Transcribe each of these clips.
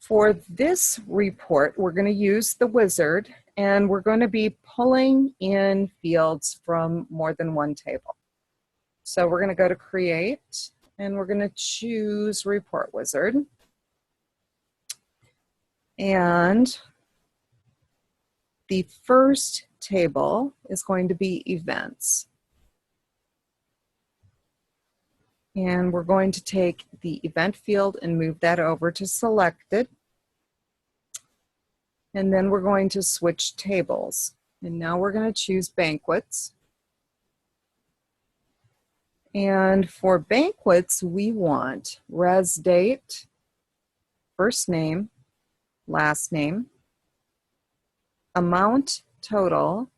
For this report, we're going to use the wizard, and we're going to be pulling in fields from more than one table. So we're going to go to Create, and we're going to choose Report Wizard. And the first table is going to be Events. And we're going to take the event field and move that over to Selected. And then we're going to switch tables. And now we're going to choose Banquets. And for Banquets, we want res date, first name, last name, amount total,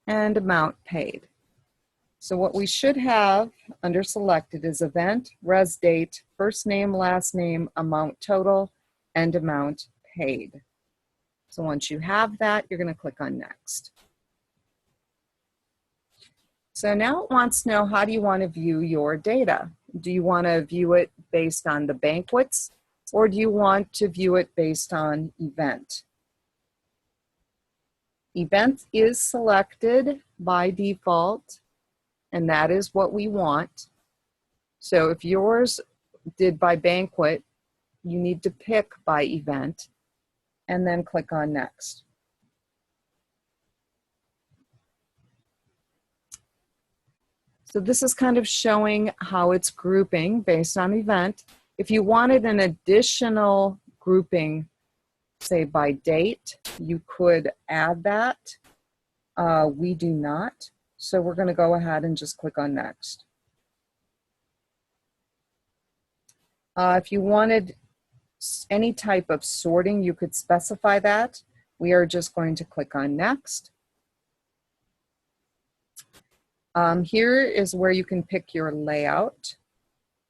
and amount paid. So what we should have under Selected is event, res date, first name, last name, amount total, and amount paid. So once you have that, you're going to click on Next. So now it wants to know, how do you want to view your data? Do you want to view it based on the banquets, or do you want to view it based on event? Event is selected by default, and that is what we want. So if yours did by banquet, you need to pick by event and then click on Next. So this is kind of showing how it's grouping based on event. If you wanted an additional grouping, say by date, you could add that. We do not. So we're going to go ahead and just click on Next. If you wanted any type of sorting, you could specify that. We are just going to click on Next. Here is where you can pick your layout.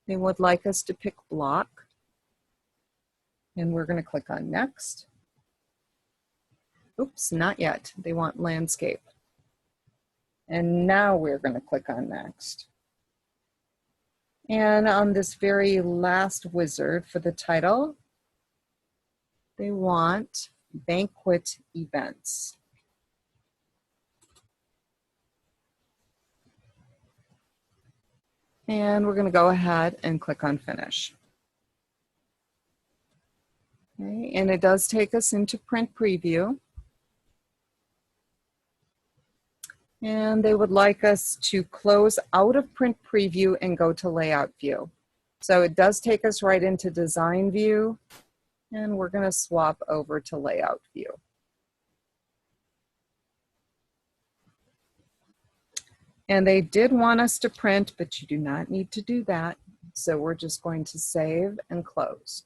They would like us to pick block. And we're going to click on Next. Oops, not yet. They want landscape. And now we're going to click on Next. And on this very last wizard for the title, they want banquet events. And we're going to go ahead and click on Finish. Okay, and it does take us into Print Preview. And they would like us to close out of Print Preview and go to Layout View. So it does take us right into Design View, and we're going to swap over to Layout View. And they did want us to print, but you do not need to do that. So we're just going to save and close.